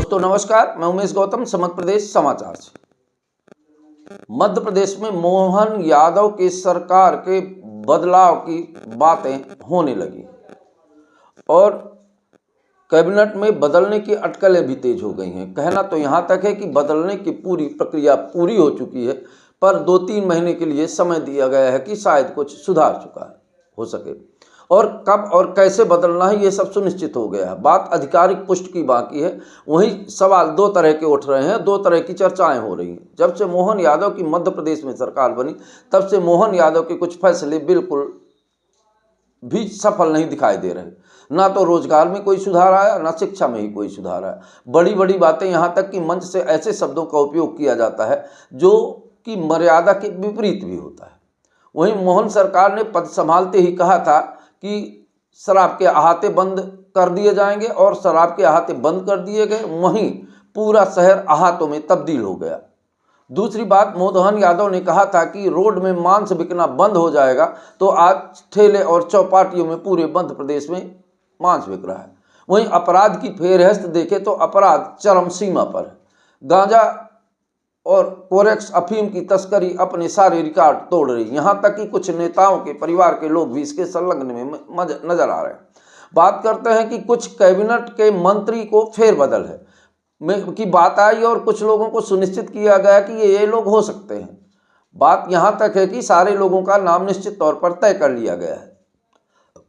दोस्तों नमस्कार, मैं उमेश गौतम समग्र प्रदेश समाचार से। मध्य प्रदेश में मोहन यादव की सरकार के बदलाव की बातें होने लगी और कैबिनेट में बदलने की अटकलें भी तेज हो गई हैं। कहना तो यहां तक है कि बदलने की पूरी प्रक्रिया पूरी हो चुकी है, पर 2-3 महीने के लिए समय दिया गया है कि शायद कुछ सुधार चुका हो सके। और कब और कैसे बदलना है ये सब सुनिश्चित हो गया है। बात आधिकारिक पुष्टि की बाकी है। वहीं सवाल दो तरह के उठ रहे हैं, दो तरह की चर्चाएं हो रही हैं। जब से मोहन यादव की मध्य प्रदेश में सरकार बनी तब से मोहन यादव के कुछ फैसले बिल्कुल भी सफल नहीं दिखाई दे रहे। ना तो रोजगार में कोई सुधार आया, ना शिक्षा में ही कोई सुधार आया। बड़ी बड़ी बातें, यहाँ तक कि मंच से ऐसे शब्दों का उपयोग किया जाता है जो कि मर्यादा के विपरीत भी होता है। वहीं मोहन सरकार ने पद संभालते ही कहा था कि शराब के अहाते बंद कर दिए जाएंगे और शराब के अहाते बंद कर दिए गए। वहीं पूरा शहर अहातों में तब्दील हो गया। दूसरी बात, मोहन यादव ने कहा था कि रोड में मांस बिकना बंद हो जाएगा, तो आज ठेले और चौपाटियों में पूरे मध्य प्रदेश में मांस बिक रहा है। वहीं अपराध की फेरहस्त देखें तो अपराध चरम सीमा पर है। गांजा और कोरेक्स अफीम की तस्करी अपने सारे रिकॉर्ड तोड़ रही। यहाँ तक कि कुछ नेताओं के परिवार के लोग भी इसके संलग्न में नजर आ रहे हैं। बात करते हैं कि कुछ कैबिनेट के मंत्री को फेरबदल है की बात आई और कुछ लोगों को सुनिश्चित किया गया कि ये लोग हो सकते हैं। बात यहाँ तक है कि सारे लोगों का नाम निश्चित तौर पर तय कर लिया गया है,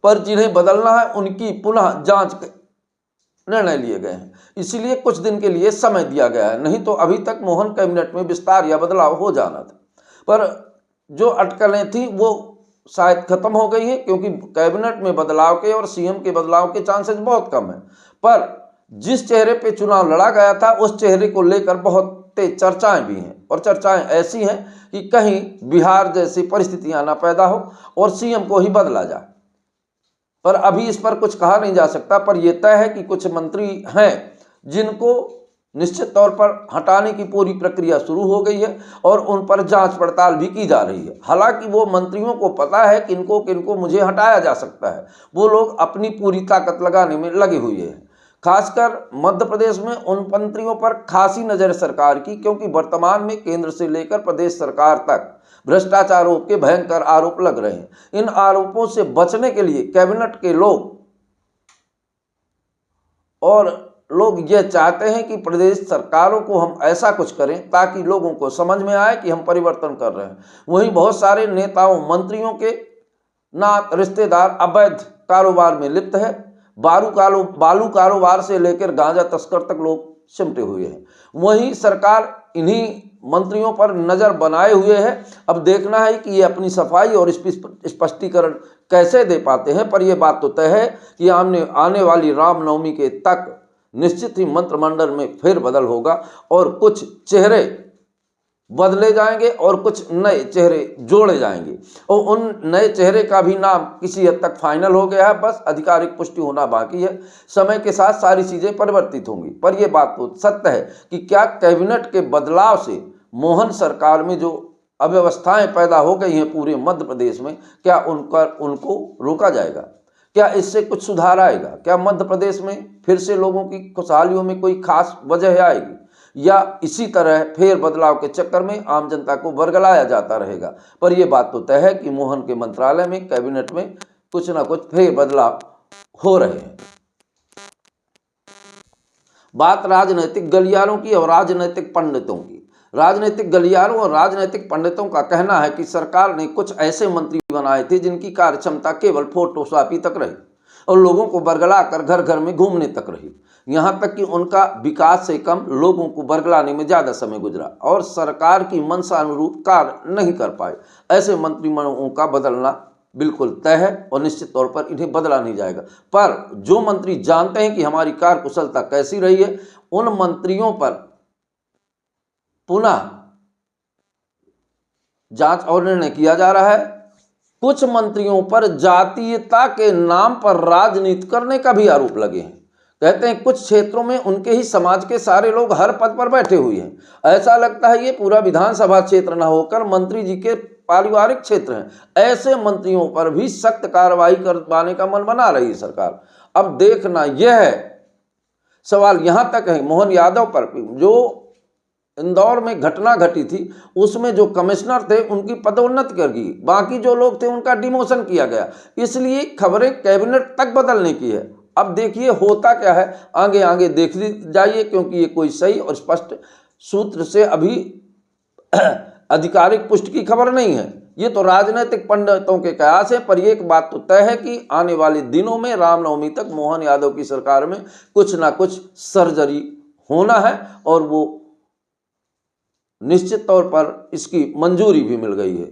पर जिन्हें बदलना है उनकी पुनः जांच निर्णय लिए गए हैं। इसलिए कुछ दिन के लिए समय दिया गया है, नहीं तो अभी तक मोहन कैबिनेट में विस्तार या बदलाव हो जाना था। पर जो अटकलें थी वो शायद खत्म हो गई है, क्योंकि कैबिनेट में बदलाव के और सीएम के बदलाव के चांसेस बहुत कम है। पर जिस चेहरे पे चुनाव लड़ा गया था उस चेहरे को लेकर बहुत तेज चर्चाएं भी हैं, और चर्चाएं ऐसी हैं कि कहीं बिहार जैसी परिस्थितियां ना पैदा हो और सीएम को ही बदला जाए। पर अभी इस पर कुछ कहा नहीं जा सकता। पर यह तय है कि कुछ मंत्री हैं जिनको निश्चित तौर पर हटाने की पूरी प्रक्रिया शुरू हो गई है और उन पर जांच पड़ताल भी की जा रही है। हालांकि वो मंत्रियों को पता है किनको किनको मुझे हटाया जा सकता है। वो लोग अपनी पूरी ताकत लगाने में लगे हुए हैं। खासकर मध्य प्रदेश में उन मंत्रियों पर खासी नजर सरकार की, क्योंकि वर्तमान में केंद्र से लेकर प्रदेश सरकार तक भ्रष्टाचारों के भयंकर आरोप लग रहे हैं। इन आरोपों से बचने के लिए कैबिनेट के लोग यह चाहते हैं कि प्रदेश सरकारों को हम ऐसा कुछ करें ताकि लोगों को समझ में आए कि हम परिवर्तन कर रहे हैं। वहीं बहुत सारे नेताओं मंत्रियों के नात रिश्तेदार अवैध कारोबार में लिप्त है। बालू कारोबार से लेकर गांजा तस्कर तक लोग सिमटे हुए हैं। वहीं सरकार इन्हीं मंत्रियों पर नजर बनाए हुए है। अब देखना है कि ये अपनी सफाई और स्पष्टीकरण कैसे दे पाते हैं। पर यह बात तो तय है कि आने वाली रामनवमी के तक निश्चित ही मंत्रिमंडल में फेरबदल होगा और कुछ चेहरे बदले जाएंगे और कुछ नए चेहरे जोड़े जाएंगे, और उन नए चेहरे का भी नाम किसी हद तक फाइनल हो गया है। बस आधिकारिक पुष्टि होना बाकी है। समय के साथ सारी चीजें परिवर्तित होंगी। पर यह बात तो सत्य है कि क्या कैबिनेट के बदलाव से मोहन सरकार में जो अव्यवस्थाएं पैदा हो गई हैं पूरे मध्य प्रदेश में, क्या उनको रोका जाएगा? क्या इससे कुछ सुधार आएगा? क्या मध्य प्रदेश में फिर से लोगों की खुशहालियों में कोई खास वजह आएगी, या इसी तरह फेर बदलाव के चक्कर में आम जनता को बरगलाया जाता रहेगा? पर यह बात तो तय है कि मोहन के मंत्रालय में, कैबिनेट में कुछ ना कुछ फेर बदलाव हो रहे हैं। बात राजनीतिक गलियारों की और राजनीतिक पंडितों की। राजनीतिक गलियारों और राजनीतिक पंडितों का कहना है कि सरकार ने कुछ ऐसे मंत्री बनाए थे जिनकी कार्य क्षमता केवल फोटोकॉपी तक रही और लोगों को बरगला कर घर घर में घूमने तक रही। यहाँ तक कि उनका विकास से कम लोगों को बरगलाने में ज़्यादा समय गुजरा और सरकार की मंशा अनुरूप कार्य नहीं कर पाए। ऐसे मंत्रिमंडलों का बदलना बिल्कुल तय है और निश्चित तौर पर इन्हें बदला नहीं जाएगा। पर जो मंत्री जानते हैं कि हमारी कार्यकुशलता कैसी रही है, उन मंत्रियों पर पुनः जांच और निर्णय किया जा रहा है। कुछ मंत्रियों पर जातीयता के नाम पर राजनीति करने का भी आरोप लगे हैं। कहते हैं कुछ क्षेत्रों में उनके ही समाज के सारे लोग हर पद पर बैठे हुए हैं। ऐसा लगता है ये पूरा विधानसभा क्षेत्र न होकर मंत्री जी के पारिवारिक क्षेत्र हैं। ऐसे मंत्रियों पर भी सख्त कार्रवाई करवाने का मन बना रही है सरकार। अब देखना यह है सवाल यहाँ तक है मोहन यादव पर, जो इंदौर में घटना घटी थी उसमें जो कमिश्नर थे उनकी पदोन्नति कर दी, बाकी जो लोग थे उनका डिमोशन किया गया, इसलिए खबरें कैबिनेट तक बदलने की है। अब देखिए होता क्या है, आगे आगे देख जाइए, क्योंकि ये कोई सही और स्पष्ट सूत्र से अभी आधिकारिक पुष्टि की खबर नहीं है। ये तो राजनीतिक पंडितों के कयास है, पर एक बात तो तय है कि आने वाले दिनों में रामनवमी तक मोहन यादव की सरकार में कुछ ना कुछ सर्जरी होना है, और वो निश्चित तौर पर इसकी मंजूरी भी मिल गई है।